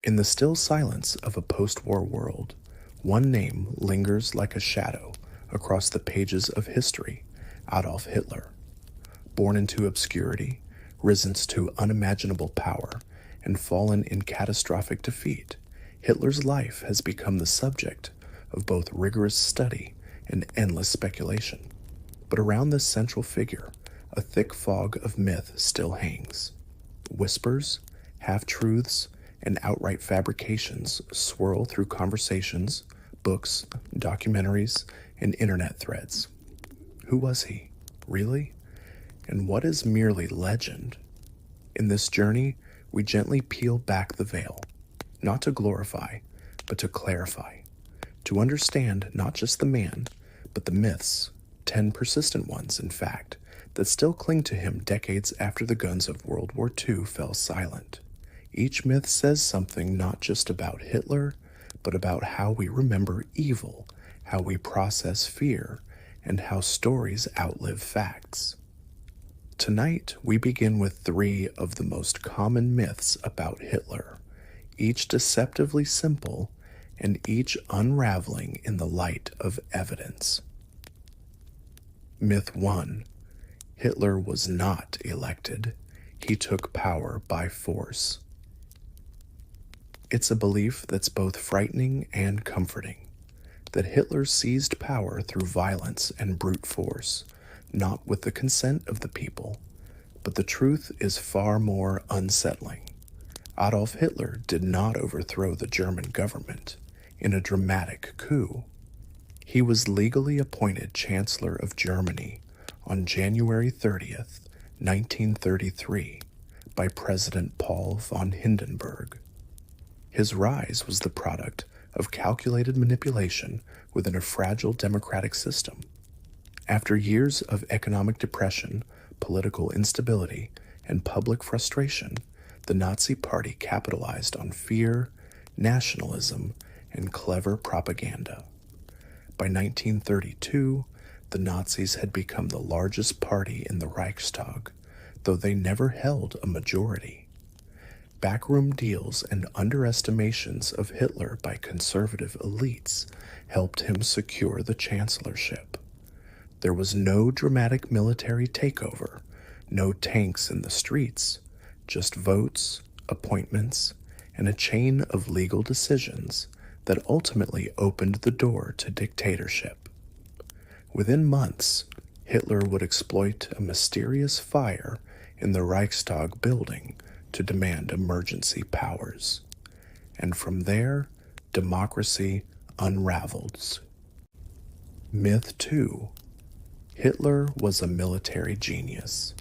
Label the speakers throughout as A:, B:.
A: In the still silence of a post-war world, one name lingers like a shadow across the pages of history: Adolf Hitler. Born into obscurity, risen to unimaginable power, and fallen in catastrophic defeat, Hitler's life has become the subject of both rigorous study and endless speculation. But around this central figure, a thick fog of myth still hangs. Whispers, half-truths, and outright fabrications swirl through conversations, books, documentaries, and internet threads. Who was he, really? And what is merely legend? In this journey, we gently peel back the veil, not to glorify, but to clarify, to understand not just the man, but the myths, 10 persistent ones, in fact, that still cling to him decades after the guns of World War II fell silent. Each myth says something not just about Hitler, but about how we remember evil, how we process fear, and how stories outlive facts. Tonight, we begin with 3 of the most common myths about Hitler, each deceptively simple and each unraveling in the light of evidence. Myth 1. Hitler was not elected. He took power by force. It's a belief that's both frightening and comforting, that Hitler seized power through violence and brute force, not with the consent of the people. But the truth is far more unsettling. Adolf Hitler did not overthrow the German government in a dramatic coup. He was legally appointed Chancellor of Germany on January 30th, 1933, by President Paul von Hindenburg. His rise was the product of calculated manipulation within a fragile democratic system. After years of economic depression, political instability, and public frustration, the Nazi Party capitalized on fear, nationalism, and clever propaganda. By 1932, the Nazis had become the largest party in the Reichstag, though they never held a majority. Backroom deals and underestimations of Hitler by conservative elites helped him secure the chancellorship. There was no dramatic military takeover, no tanks in the streets, just votes, appointments, and a chain of legal decisions that ultimately opened the door to dictatorship. Within months, Hitler would exploit a mysterious fire in the Reichstag building to demand emergency powers. And from there, democracy unravels. Myth 2. Hitler was a military genius.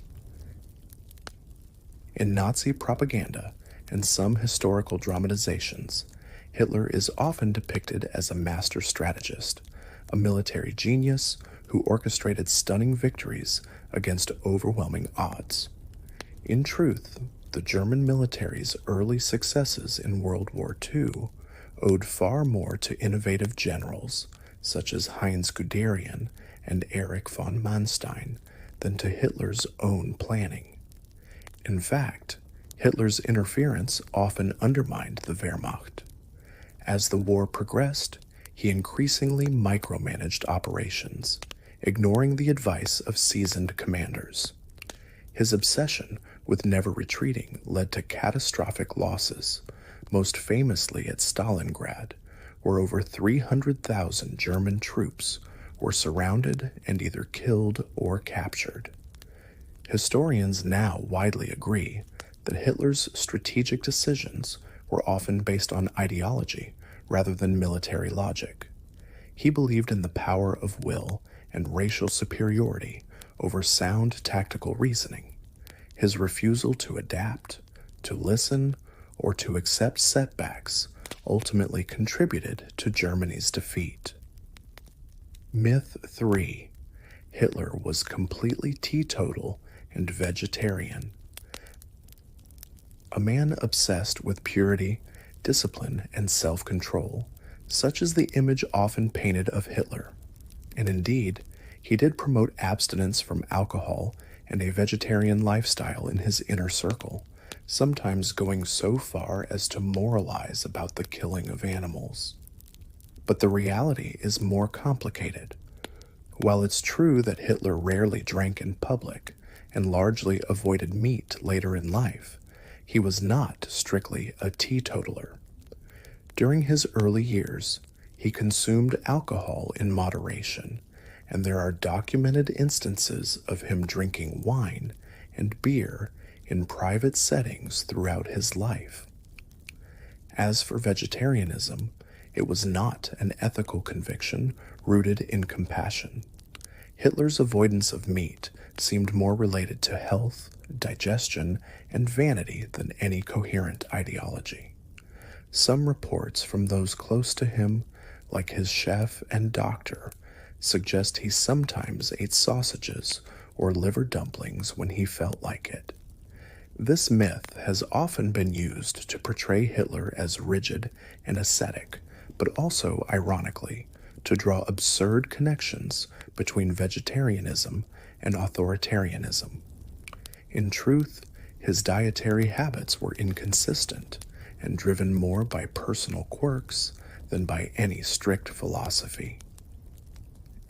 A: In Nazi propaganda and some historical dramatizations, Hitler is often depicted as a master strategist, a military genius who orchestrated stunning victories against overwhelming odds. In truth, the German military's early successes in World War II owed far more to innovative generals such as Heinz Guderian and Erich von Manstein than to Hitler's own planning. In fact, Hitler's interference often undermined the Wehrmacht. As the war progressed, he increasingly micromanaged operations, ignoring the advice of seasoned commanders. His obsession with never retreating led to catastrophic losses, most famously at Stalingrad, where over 300,000 German troops were surrounded and either killed or captured. Historians now widely agree that Hitler's strategic decisions were often based on ideology rather than military logic. He believed in the power of will and racial superiority over sound tactical reasoning. His refusal to adapt, to listen, or to accept setbacks ultimately contributed to Germany's defeat. Myth 3. Hitler was completely teetotal and vegetarian. A man obsessed with purity, discipline, and self-control, such is the image often painted of Hitler. And indeed, he did promote abstinence from alcohol and a vegetarian lifestyle in his inner circle, sometimes going so far as to moralize about the killing of animals. But the reality is more complicated. While it's true that Hitler rarely drank in public and largely avoided meat later in life, he was not strictly a teetotaler. During his early years, he consumed alcohol in moderation, and there are documented instances of him drinking wine and beer in private settings throughout his life. As for vegetarianism, it was not an ethical conviction rooted in compassion. Hitler's avoidance of meat seemed more related to health, digestion, and vanity than any coherent ideology. Some reports from those close to him, like his chef and doctor, suggest he sometimes ate sausages or liver dumplings when he felt like it. This myth has often been used to portray Hitler as rigid and ascetic, but also, ironically, to draw absurd connections between vegetarianism and authoritarianism. In truth, his dietary habits were inconsistent and driven more by personal quirks than by any strict philosophy.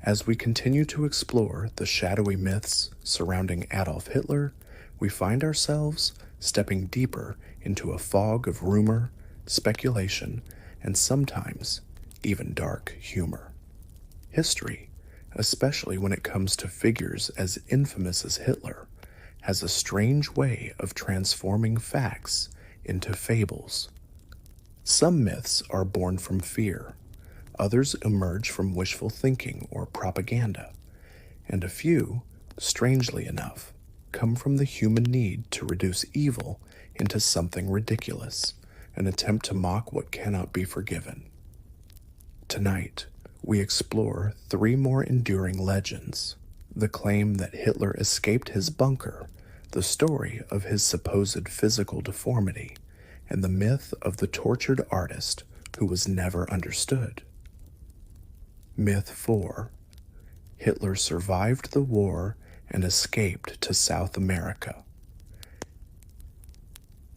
A: As we continue to explore the shadowy myths surrounding Adolf Hitler, we find ourselves stepping deeper into a fog of rumor, speculation, and sometimes even dark humor. History, especially when it comes to figures as infamous as Hitler, has a strange way of transforming facts into fables. Some myths are born from fear, others emerge from wishful thinking or propaganda, and a few, strangely enough, come from the human need to reduce evil into something ridiculous, an attempt to mock what cannot be forgiven. Tonight, we explore three more enduring legends: the claim that Hitler escaped his bunker, the story of his supposed physical deformity, and the myth of the tortured artist who was never understood. Myth 4. Hitler survived the war and escaped to South America.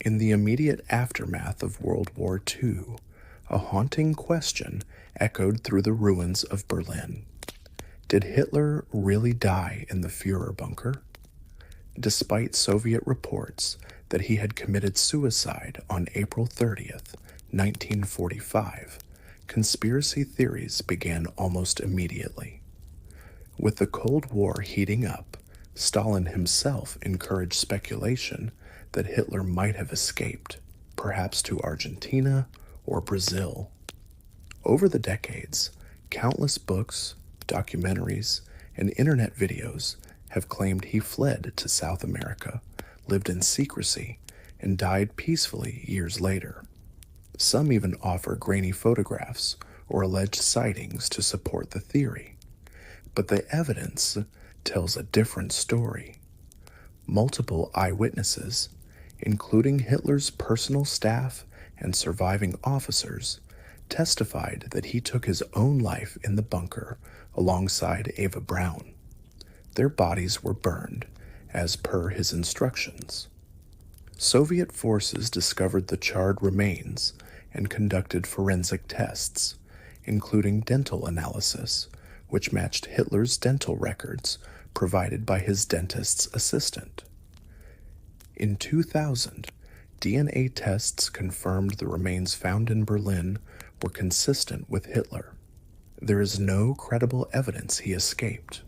A: In the immediate aftermath of World War II, a haunting question echoed through the ruins of Berlin. Did Hitler really die in the Führer bunker? Despite Soviet reports that he had committed suicide on April 30th, 1945, conspiracy theories began almost immediately. With the Cold War heating up, Stalin himself encouraged speculation that Hitler might have escaped, perhaps to Argentina or Brazil. Over the decades, countless books, documentaries, and internet videos have claimed he fled to South America, lived in secrecy, and died peacefully years later. Some even offer grainy photographs or alleged sightings to support the theory. But the evidence tells a different story. Multiple eyewitnesses, including Hitler's personal staff and surviving officers, testified that he took his own life in the bunker alongside Eva Braun. Their bodies were burned, as per his instructions. Soviet forces discovered the charred remains and conducted forensic tests, including dental analysis, which matched Hitler's dental records provided by his dentist's assistant. In 2000, DNA tests confirmed the remains found in Berlin were consistent with Hitler. There is no credible evidence he escaped,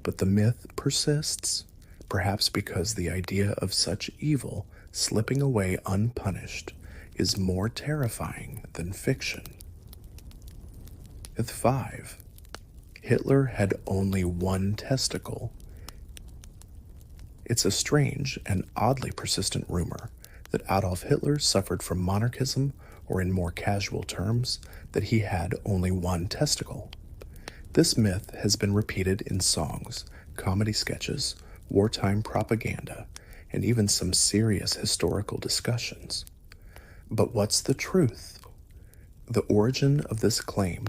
A: but the myth persists, perhaps because the idea of such evil slipping away unpunished is more terrifying than fiction. Myth 5. Hitler had only one testicle. It's a strange and oddly persistent rumor that Adolf Hitler suffered from monarchism, or in more casual terms, that he had only one testicle. This myth has been repeated in songs, comedy sketches, wartime propaganda, and even some serious historical discussions. But what's the truth? The origin of this claim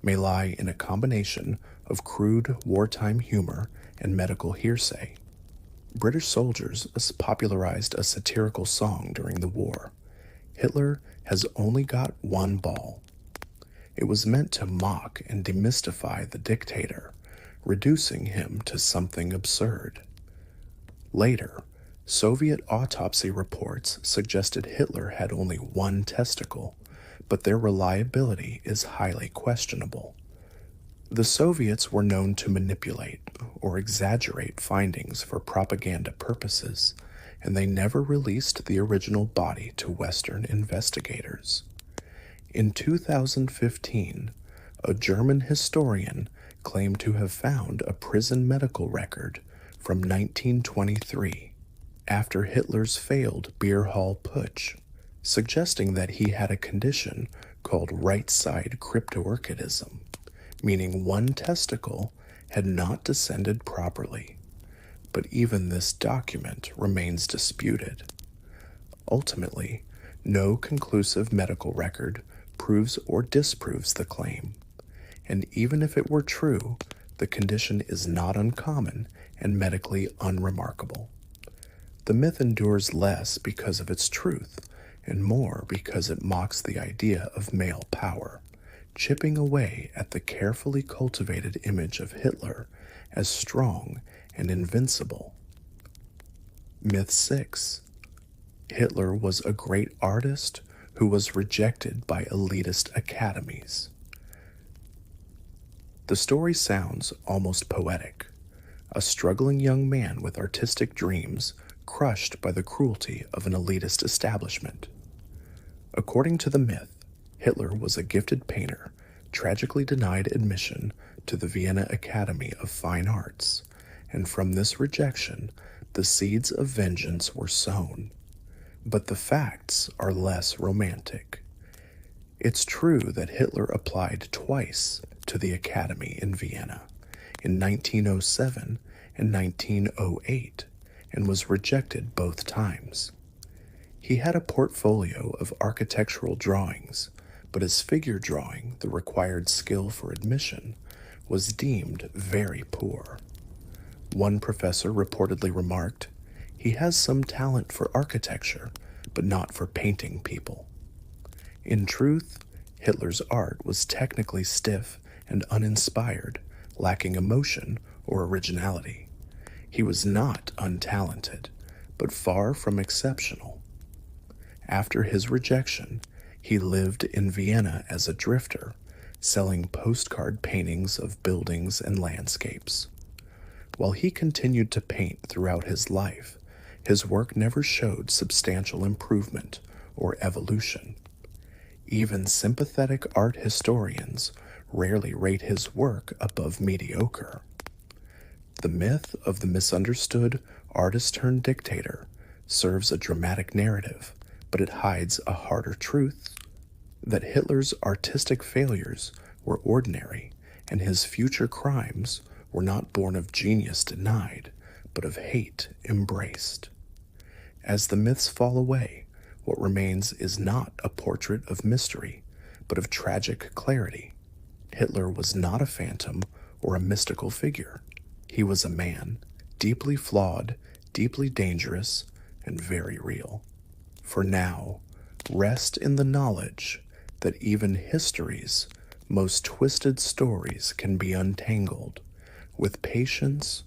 A: may lie in a combination of crude wartime humor and medical hearsay. British soldiers popularized a satirical song during the war. Hitler has only got one ball. It was meant to mock and demystify the dictator, reducing him to something absurd. Later, Soviet autopsy reports suggested Hitler had only one testicle, but their reliability is highly questionable. The Soviets were known to manipulate or exaggerate findings for propaganda purposes, and they never released the original body to Western investigators. In 2015, a German historian claimed to have found a prison medical record from 1923 after Hitler's failed beer hall putsch, suggesting that he had a condition called right-side cryptorchidism, meaning one testicle had not descended properly. But even this document remains disputed. Ultimately, no conclusive medical record proves or disproves the claim, and even if it were true, the condition is not uncommon and medically unremarkable. The myth endures less because of its truth, and more because it mocks the idea of male power, chipping away at the carefully cultivated image of Hitler as strong and invincible. Myth 6. Hitler was a great artist who was rejected by elitist academies. The story sounds almost poetic. A struggling young man with artistic dreams crushed by the cruelty of an elitist establishment. According to the myth, Hitler was a gifted painter, tragically denied admission to the Vienna Academy of Fine Arts, and from this rejection, the seeds of vengeance were sown. But the facts are less romantic. It's true that Hitler applied twice to the Academy in Vienna, in 1907 and 1908, and was rejected both times. He had a portfolio of architectural drawings, but his figure drawing, the required skill for admission, was deemed very poor. One professor reportedly remarked, "He has some talent for architecture, but not for painting people." In truth, Hitler's art was technically stiff and uninspired, lacking emotion or originality. He was not untalented, but far from exceptional. After his rejection, he lived in Vienna as a drifter, selling postcard paintings of buildings and landscapes. While he continued to paint throughout his life, his work never showed substantial improvement or evolution. Even sympathetic art historians rarely rate his work above mediocre. The myth of the misunderstood artist-turned-dictator serves a dramatic narrative, but it hides a harder truth: that Hitler's artistic failures were ordinary, and his future crimes were not born of genius denied, but of hate embraced. As the myths fall away, what remains is not a portrait of mystery, but of tragic clarity. Hitler was not a phantom or a mystical figure. He was a man, deeply flawed, deeply dangerous, and very real. For now, rest in the knowledge that even history's most twisted stories can be untangled with patience,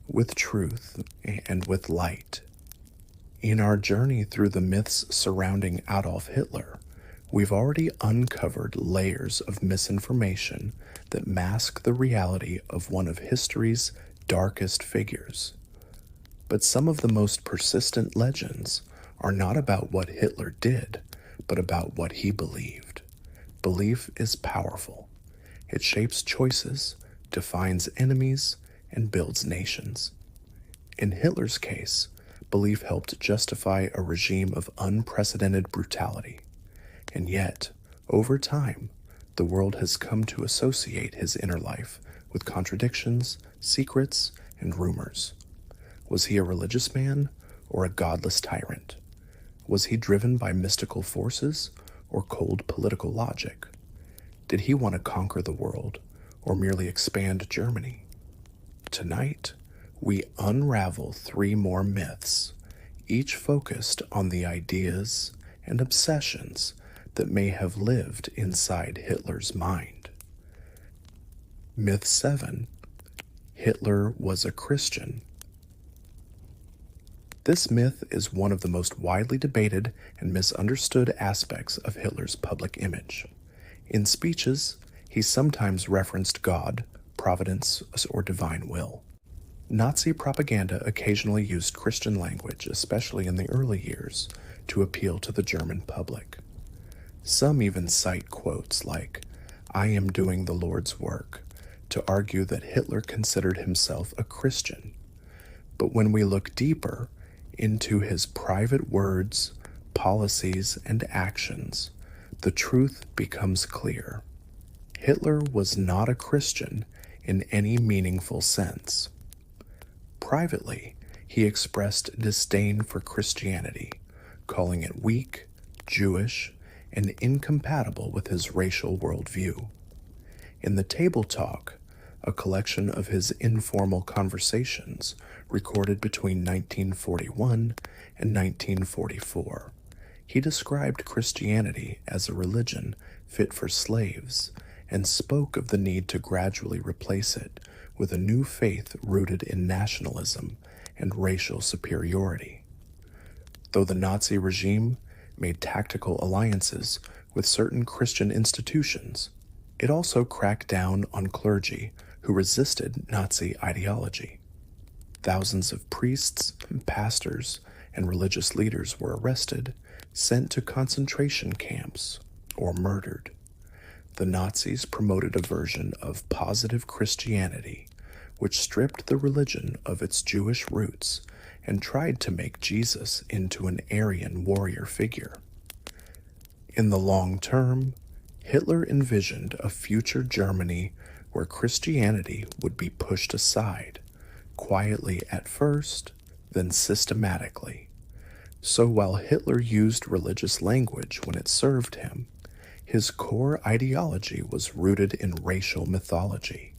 A: with truth, and with light. In our journey through the myths surrounding Adolf Hitler, we've already uncovered layers of misinformation that mask the reality of one of history's darkest figures. But some of the most persistent legends are not about what Hitler did, but about what he believed. Belief is powerful. It shapes choices, defines enemies, and builds nations. In Hitler's case, belief helped justify a regime of unprecedented brutality. And yet, over time, the world has come to associate his inner life with contradictions, secrets, and rumors. Was he a religious man or a godless tyrant? Was he driven by mystical forces or cold political logic? Did he want to conquer the world or merely expand Germany? Tonight, we unravel three more myths, each focused on the ideas and obsessions that may have lived inside Hitler's mind. Myth 7. Hitler was a Christian. This myth is one of the most widely debated and misunderstood aspects of Hitler's public image. In speeches, he sometimes referenced God, providence, or divine will. Nazi propaganda occasionally used Christian language, especially in the early years, to appeal to the German public. Some even cite quotes like, "I am doing the Lord's work," to argue that Hitler considered himself a Christian. But when we look deeper into his private words, policies, and actions, the truth becomes clear. Hitler was not a Christian in any meaningful sense. Privately, he expressed disdain for Christianity, calling it weak, Jewish, and incompatible with his racial worldview. In the Table Talk, a collection of his informal conversations recorded between 1941 and 1944, he described Christianity as a religion fit for slaves and spoke of the need to gradually replace it with a new faith rooted in nationalism and racial superiority. Though the Nazi regime made tactical alliances with certain Christian institutions, it also cracked down on clergy who resisted Nazi ideology. Thousands of priests, pastors, and religious leaders were arrested, sent to concentration camps, or murdered. The Nazis promoted a version of positive Christianity, which stripped the religion of its Jewish roots and tried to make Jesus into an Aryan warrior figure. In the long term, Hitler envisioned a future Germany where Christianity would be pushed aside, quietly at first, then systematically. So while Hitler used religious language when it served him, his core ideology was rooted in racial mythology,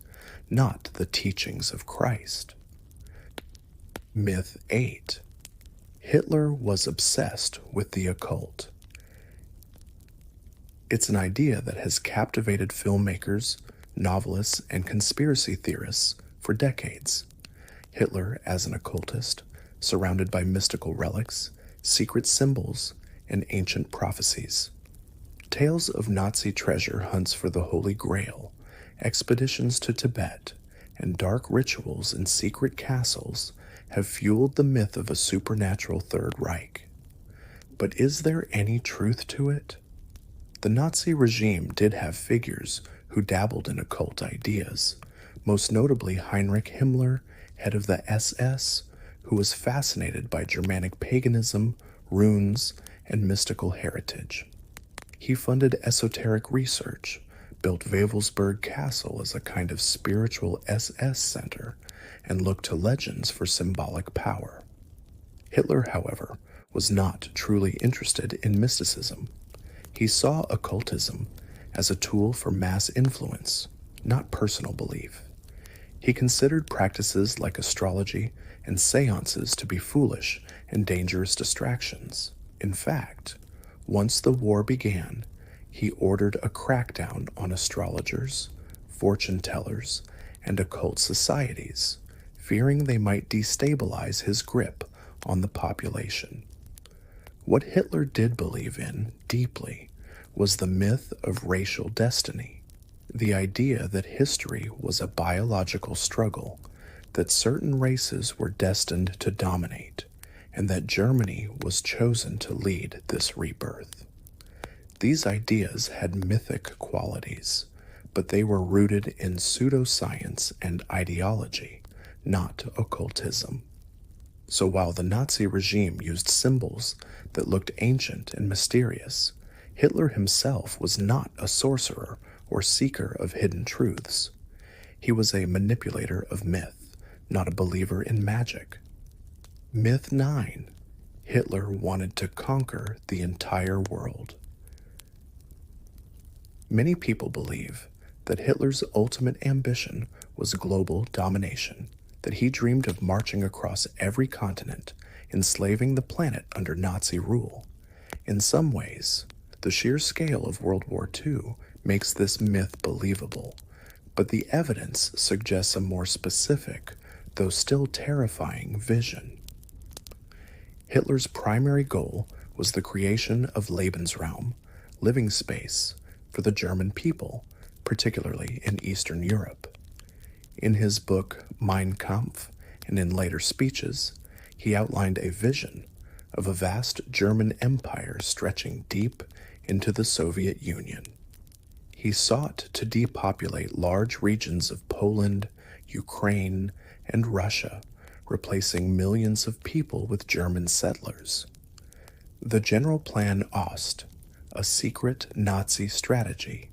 A: not the teachings of Christ. Myth 8. Hitler was obsessed with the occult. It's an idea that has captivated filmmakers, novelists, and conspiracy theorists for decades. Hitler as an occultist, surrounded by mystical relics, secret symbols, and ancient prophecies. Tales of Nazi treasure hunts for the Holy Grail, expeditions to Tibet, and dark rituals in secret castles have fueled the myth of a supernatural Third Reich. But is there any truth to it? The Nazi regime did have figures who dabbled in occult ideas, most notably Heinrich Himmler, head of the SS, who was fascinated by Germanic paganism, runes, and mystical heritage. He funded esoteric research, built Wewelsburg Castle as a kind of spiritual SS center, and looked to legends for symbolic power. Hitler, however, was not truly interested in mysticism. He saw occultism as a tool for mass influence, not personal belief. He considered practices like astrology and seances to be foolish and dangerous distractions. In fact, once the war began, he ordered a crackdown on astrologers, fortune tellers, and occult societies, fearing they might destabilize his grip on the population. What Hitler did believe in deeply was the myth of racial destiny, the idea that history was a biological struggle, that certain races were destined to dominate, and that Germany was chosen to lead this rebirth. These ideas had mythic qualities, but they were rooted in pseudoscience and ideology, not occultism. So while the Nazi regime used symbols that looked ancient and mysterious, Hitler himself was not a sorcerer or seeker of hidden truths. He was a manipulator of myth, not a believer in magic. Myth 9. Hitler wanted to conquer the entire world. Many people believe that Hitler's ultimate ambition was global domination, that he dreamed of marching across every continent, enslaving the planet under Nazi rule. In some ways, the sheer scale of World War II makes this myth believable, but the evidence suggests a more specific, though still terrifying, vision. Hitler's primary goal was the creation of Lebensraum, living space, for the German people, particularly in Eastern Europe. In his book Mein Kampf, and in later speeches, he outlined a vision of a vast German empire stretching deep into the Soviet Union. He sought to depopulate large regions of Poland, Ukraine, and Russia, replacing millions of people with German settlers. The General Plan Ost, a secret Nazi strategy,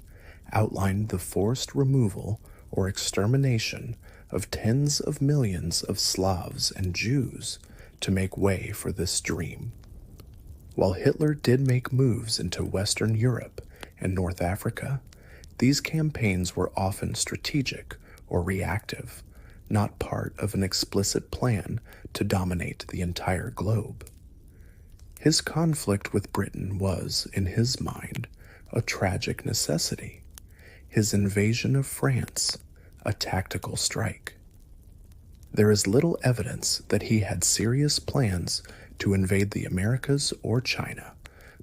A: outlined the forced removal or extermination of tens of millions of Slavs and Jews to make way for this dream. While Hitler did make moves into Western Europe and North Africa, these campaigns were often strategic or reactive, not part of an explicit plan to dominate the entire globe. His conflict with Britain was, in his mind, a tragic necessity. His invasion of France, a tactical strike. There is little evidence that he had serious plans to invade the Americas or China,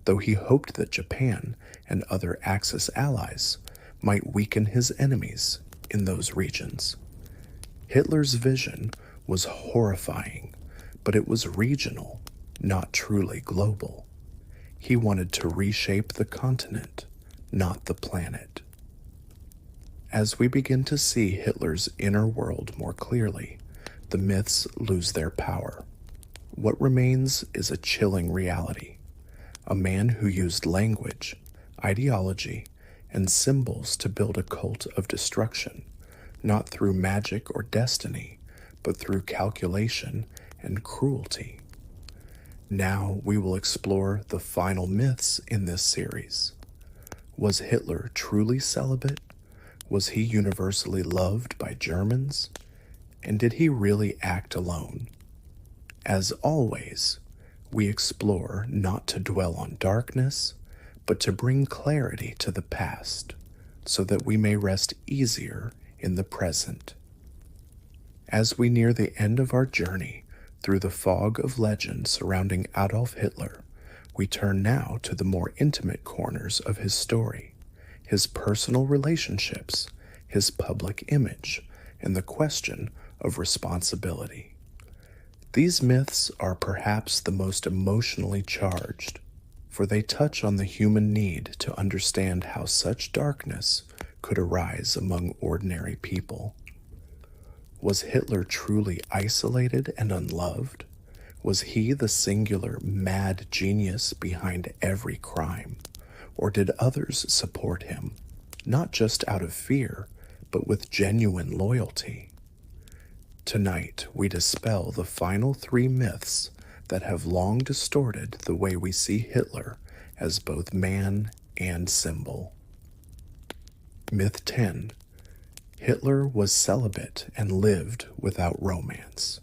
A: though he hoped that Japan and other Axis allies might weaken his enemies in those regions. Hitler's vision was horrifying, but it was regional, not truly global. He wanted to reshape the continent, not the planet. As we begin to see Hitler's inner world more clearly, the myths lose their power. What remains is a chilling reality. A man who used language, ideology, and symbols to build a cult of destruction, not through magic or destiny, but through calculation and cruelty. Now we will explore the final myths in this series. Was Hitler truly celibate? Was he universally loved by Germans? And did he really act alone? As always, we explore not to dwell on darkness, but to bring clarity to the past, so that we may rest easier in the present. As we near the end of our journey through the fog of legend surrounding Adolf Hitler, we turn now to the more intimate corners of his story, his personal relationships, his public image, and the question of responsibility. These myths are perhaps the most emotionally charged, for they touch on the human need to understand how such darkness could arise among ordinary people. Was Hitler truly isolated and unloved? Was he the singular mad genius behind every crime? Or did others support him, not just out of fear, but with genuine loyalty? Tonight, we dispel the final three myths that have long distorted the way we see Hitler as both man and symbol. Myth 10. Hitler was celibate and lived without romance.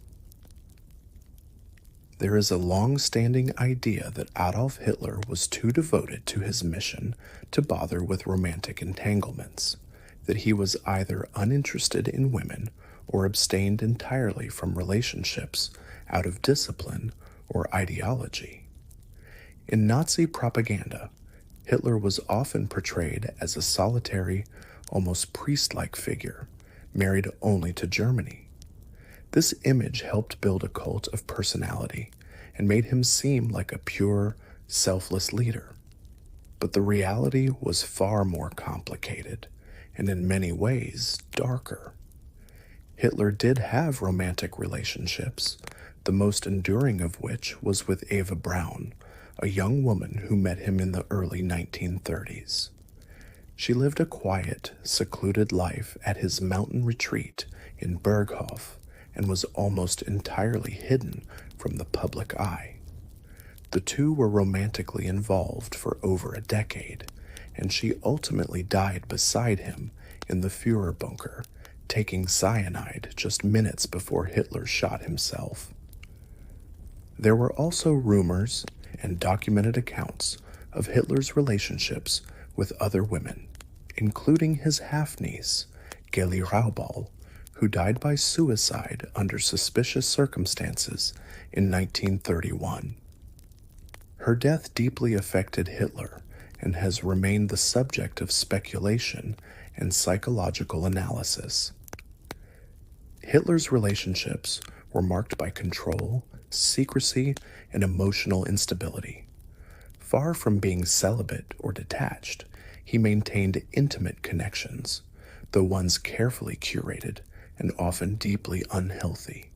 A: There is a long-standing idea that Adolf Hitler was too devoted to his mission to bother with romantic entanglements, that he was either uninterested in women or abstained entirely from relationships out of discipline or ideology. In Nazi propaganda, Hitler was often portrayed as a solitary, almost priest-like figure, married only to Germany. This image helped build a cult of personality and made him seem like a pure, selfless leader. But the reality was far more complicated, and in many ways darker. Hitler did have romantic relationships, the most enduring of which was with Eva Braun, a young woman who met him in the early 1930s. She lived a quiet, secluded life at his mountain retreat in Berghof and was almost entirely hidden from the public eye. The two were romantically involved for over a decade, and she ultimately died beside him in the Führerbunker, taking cyanide just minutes before Hitler shot himself. There were also rumors and documented accounts of Hitler's relationships with other women, including his half-niece, Geli Raubal, who died by suicide under suspicious circumstances in 1931. Her death deeply affected Hitler and has remained the subject of speculation and psychological analysis. Hitler's relationships were marked by control, secrecy, and emotional instability. Far from being celibate or detached, he maintained intimate connections, though ones carefully curated and often deeply unhealthy.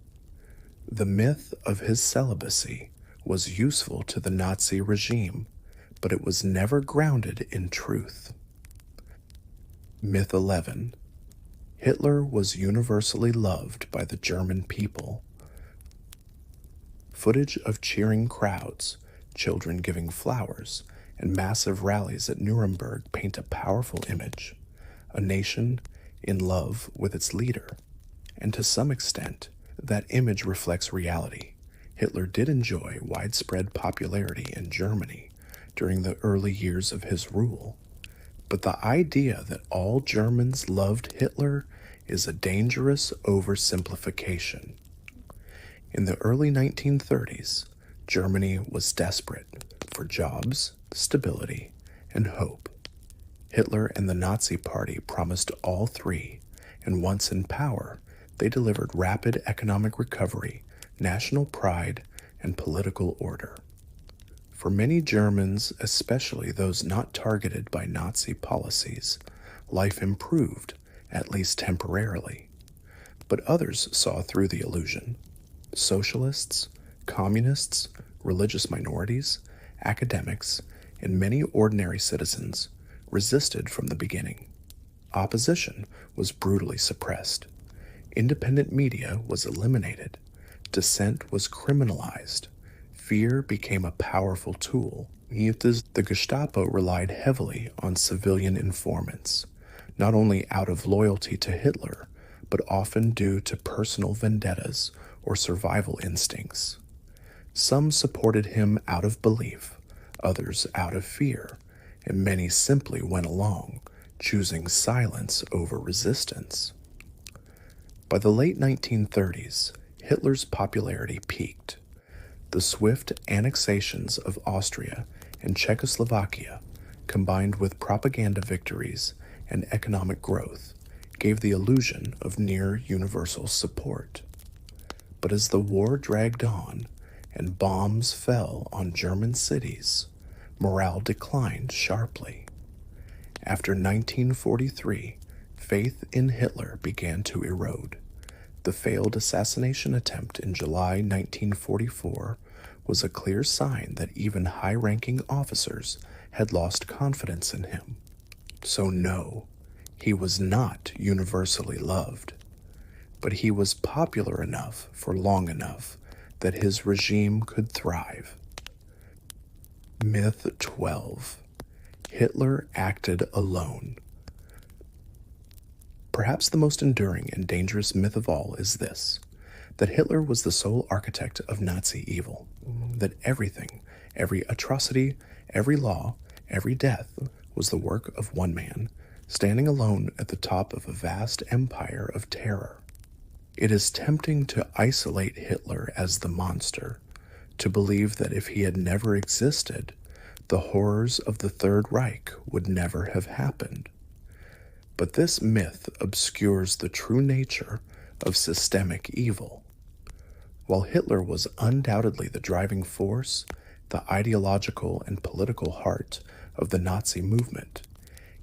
A: The myth of his celibacy was useful to the Nazi regime, but it was never grounded in truth. Myth 11. Hitler was universally loved by the German people. Footage of cheering crowds, children giving flowers, and massive rallies at Nuremberg paint a powerful image, a nation in love with its leader. And to some extent, that image reflects reality. Hitler did enjoy widespread popularity in Germany during the early years of his rule. But the idea that all Germans loved Hitler is a dangerous oversimplification. In the early 1930s, Germany was desperate for jobs, stability, and hope. Hitler and the Nazi Party promised all three, and once in power, they delivered rapid economic recovery, national pride, and political order. For many Germans, especially those not targeted by Nazi policies, life improved, at least temporarily. But others saw through the illusion. Socialists, communists, religious minorities, academics, and many ordinary citizens resisted from the beginning. Opposition was brutally suppressed. Independent media was eliminated. Dissent was criminalized. Fear became a powerful tool. The Gestapo relied heavily on civilian informants, not only out of loyalty to Hitler, but often due to personal vendettas or survival instincts. Some supported him out of belief, others out of fear, and many simply went along, choosing silence over resistance. By the late 1930s, Hitler's popularity peaked. The swift annexations of Austria and Czechoslovakia, combined with propaganda victories and economic growth, gave the illusion of near universal support. But as the war dragged on and bombs fell on German cities, morale declined sharply. After 1943, faith in Hitler began to erode. The failed assassination attempt in July 1944 was a clear sign that even high-ranking officers had lost confidence in him. So no, he was not universally loved, but he was popular enough for long enough that his regime could thrive. Myth 12. Hitler acted alone. Perhaps the most enduring and dangerous myth of all is this, that Hitler was the sole architect of Nazi evil, that everything, every atrocity, every law, every death was the work of one man, standing alone at the top of a vast empire of terror. It is tempting to isolate Hitler as the monster, to believe that if he had never existed, the horrors of the Third Reich would never have happened. But this myth obscures the true nature of systemic evil. While Hitler was undoubtedly the driving force, the ideological and political heart of the Nazi movement,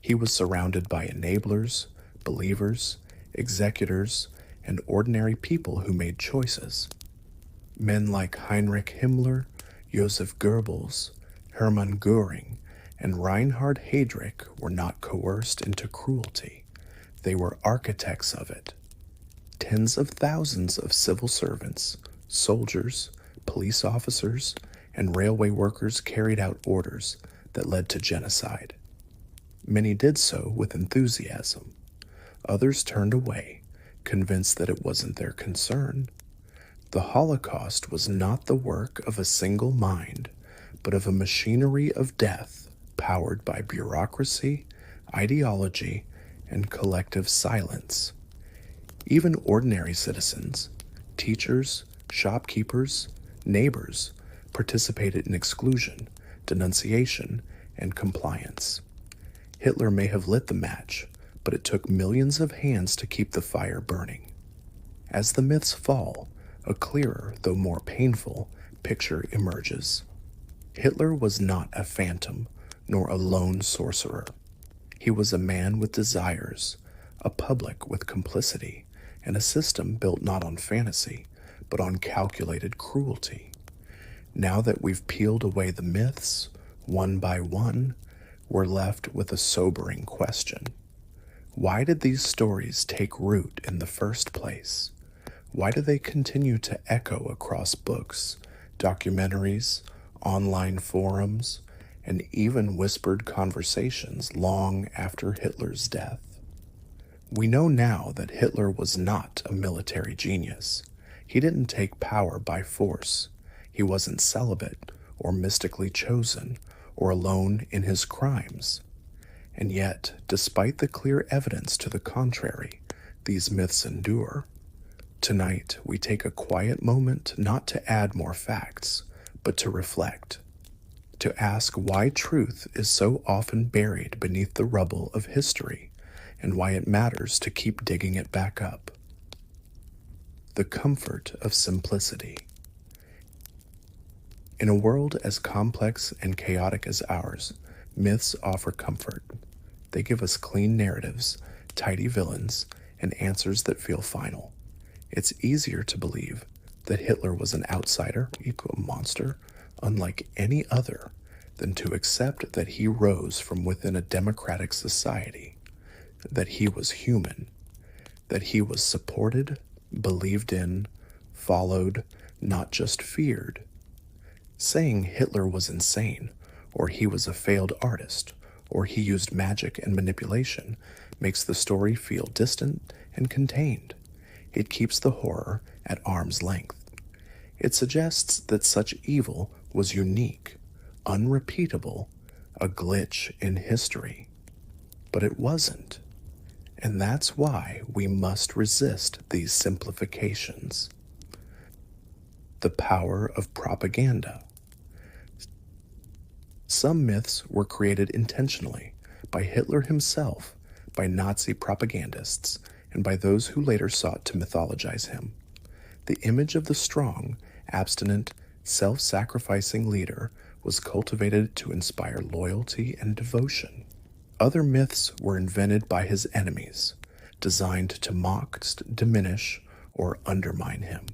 A: he was surrounded by enablers, believers, executors, and ordinary people who made choices. Men like Heinrich Himmler, Joseph Goebbels, Hermann Göring, and Reinhard Heydrich were not coerced into cruelty. They were architects of it. Tens of thousands of civil servants, soldiers, police officers, and railway workers carried out orders that led to genocide. Many did so with enthusiasm. Others turned away, convinced that it wasn't their concern. The Holocaust was not the work of a single mind, but of a machinery of death powered by bureaucracy, ideology, and collective silence. Even ordinary citizens, teachers, shopkeepers, neighbors, participated in exclusion, denunciation, and compliance. Hitler may have lit the match, but it took millions of hands to keep the fire burning. As the myths fall, a clearer, though more painful, picture emerges. Hitler was not a phantom, nor a lone sorcerer. He was a man with desires, a public with complicity, and a system built not on fantasy, but on calculated cruelty. Now that we've peeled away the myths, one by one, we're left with a sobering question. Why did these stories take root in the first place? Why do they continue to echo across books, documentaries, online forums, and even whispered conversations long after Hitler's death? We know now that Hitler was not a military genius. He didn't take power by force. He wasn't celibate or mystically chosen or alone in his crimes. And yet, despite the clear evidence to the contrary, these myths endure. Tonight, we take a quiet moment not to add more facts, but to reflect, to ask why truth is so often buried beneath the rubble of history, and why it matters to keep digging it back up. The comfort of simplicity. In a world as complex and chaotic as ours, myths offer comfort. They give us clean narratives, tidy villains, and answers that feel final. It's easier to believe that Hitler was an outsider, a monster, unlike any other, than to accept that he rose from within a democratic society, that he was human, that he was supported, believed in, followed, not just feared. Saying Hitler was insane, or he was a failed artist, or he used magic and manipulation makes the story feel distant and contained. It keeps the horror at arm's length. It suggests that such evil was unique, unrepeatable, a glitch in history. But it wasn't. And that's why we must resist these simplifications. The power of propaganda. Some myths were created intentionally by Hitler himself, by Nazi propagandists, and by those who later sought to mythologize him. The image of the strong, abstinent, self-sacrificing leader was cultivated to inspire loyalty and devotion. Other myths were invented by his enemies, designed to mock, diminish, or undermine him.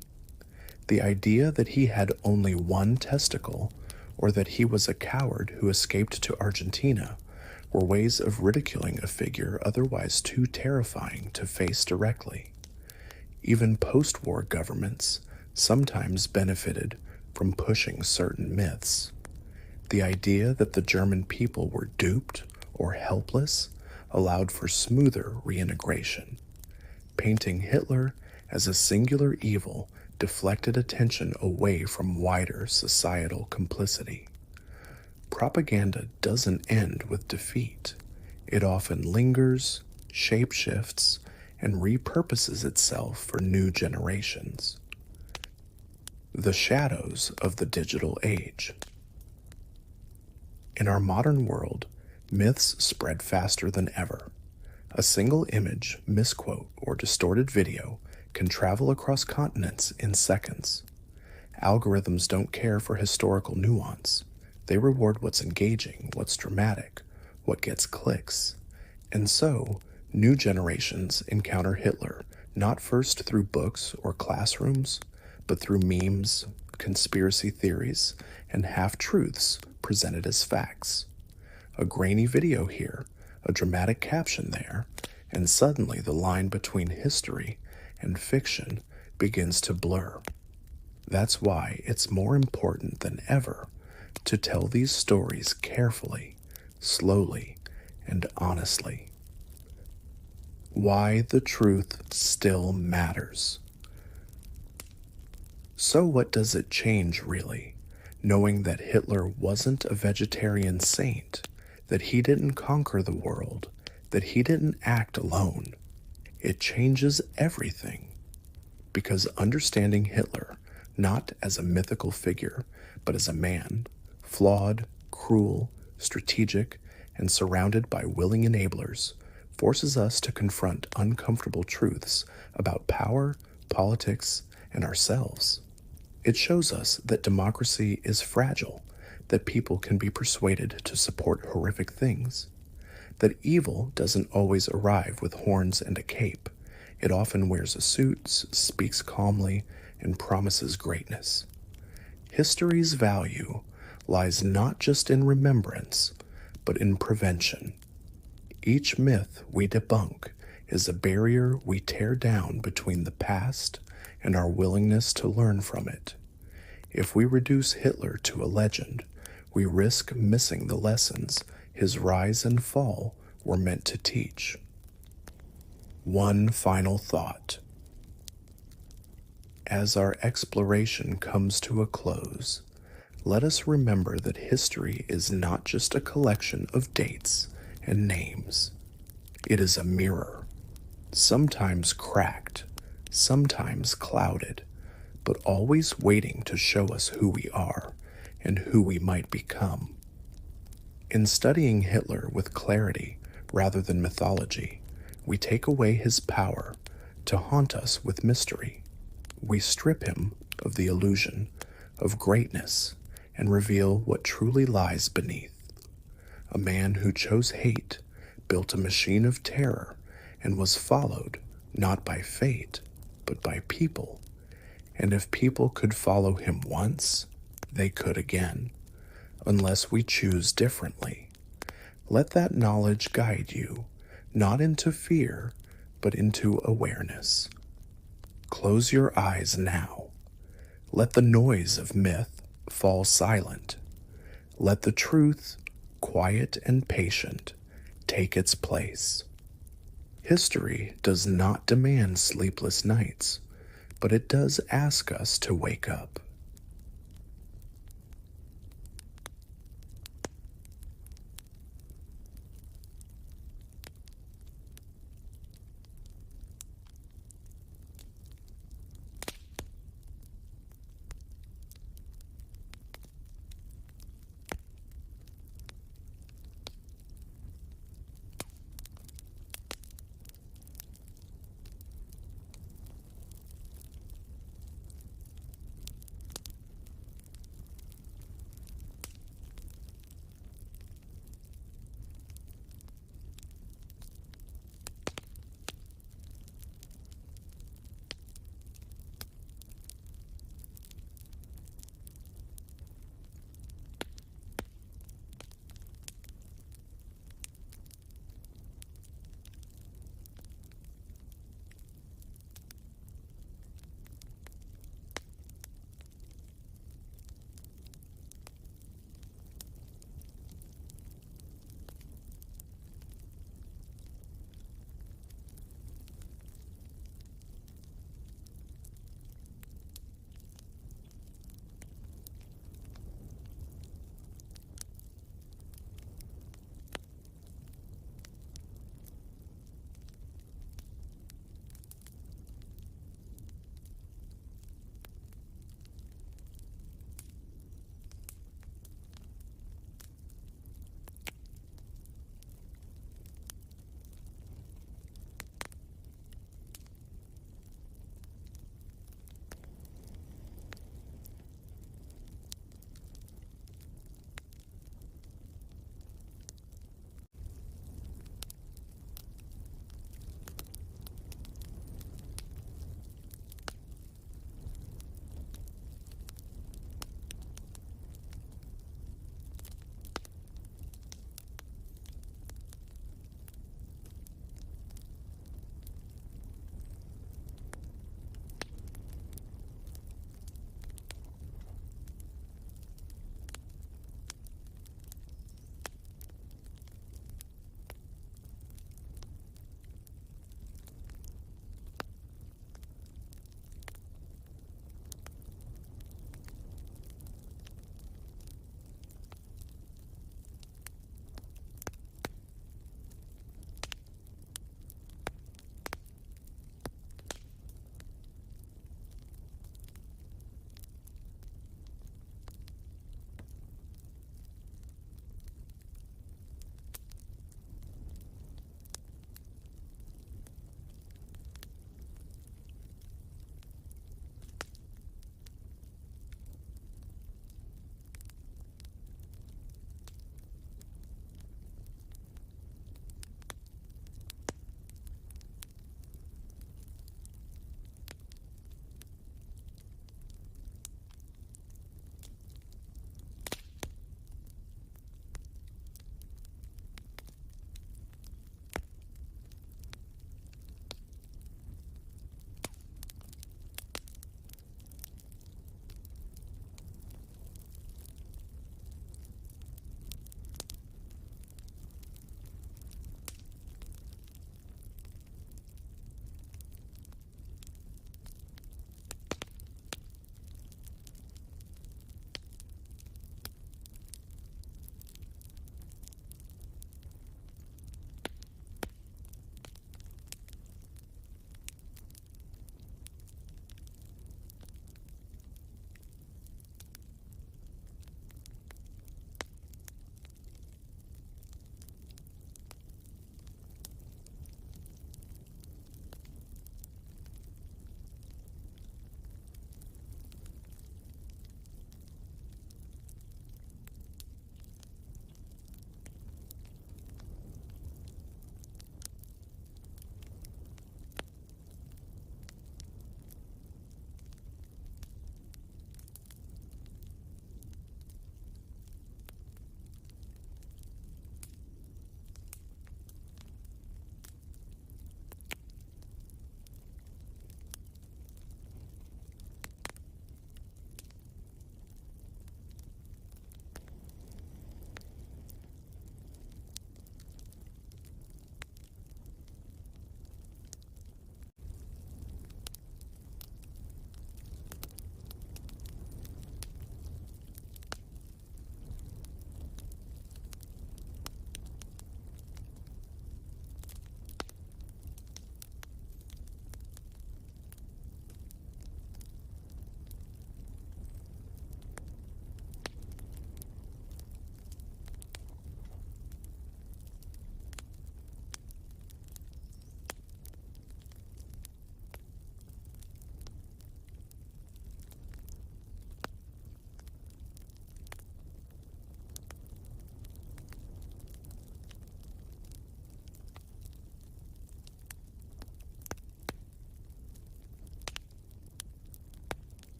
A: The idea that he had only one testicle, or that he was a coward who escaped to Argentina, were ways of ridiculing a figure otherwise too terrifying to face directly. Even post-war governments sometimes benefited from pushing certain myths. The idea that the German people were duped or helpless allowed for smoother reintegration. Painting Hitler as a singular evil deflected attention away from wider societal complicity. Propaganda doesn't end with defeat. It often lingers, shapeshifts, and repurposes itself for new generations. The shadows of the digital age. In our modern world, myths spread faster than ever. A single image, misquote, or distorted video can travel across continents in seconds. Algorithms don't care for historical nuance. They reward what's engaging, what's dramatic, what gets clicks. And so, new generations encounter Hitler not first through books or classrooms, but through memes, conspiracy theories, and half-truths presented as facts. A grainy video here, a dramatic caption there, and suddenly the line between history and fiction begins to blur. That's why it's more important than ever to tell these stories carefully, slowly, and honestly. Why the truth still matters. So, what does it change, really, knowing that Hitler wasn't a vegetarian saint, that he didn't conquer the world, that he didn't act alone? It changes everything. Because understanding Hitler, not as a mythical figure, but as a man, flawed, cruel, strategic, and surrounded by willing enablers, forces us to confront uncomfortable truths about power, politics, and ourselves. It shows us that democracy is fragile, that people can be persuaded to support horrific things, that evil doesn't always arrive with horns and a cape. It often wears a suit, speaks calmly, and promises greatness. History's value lies not just in remembrance, but in prevention. Each myth we debunk is a barrier we tear down between the past and our willingness to learn from it. If we reduce Hitler to a legend, we risk missing the lessons his rise and fall were meant to teach. One final thought. As our exploration comes to a close, let us remember that history is not just a collection of dates and names. It is a mirror, sometimes cracked, sometimes clouded, but always waiting to show us who we are and who we might become. In studying Hitler with clarity rather than mythology, we take away his power to haunt us with mystery. We strip him of the illusion of greatness and reveal what truly lies beneath. A man who chose hate, built a machine of terror, and was followed not by fate, but by people. And if people could follow him once, they could again, unless we choose differently. Let that knowledge guide you, not into fear, but into awareness. Close your eyes now. Let the noise of myth fall silent. Let the truth, quiet and patient, take its place. History does not demand sleepless nights, but it does ask us to wake up.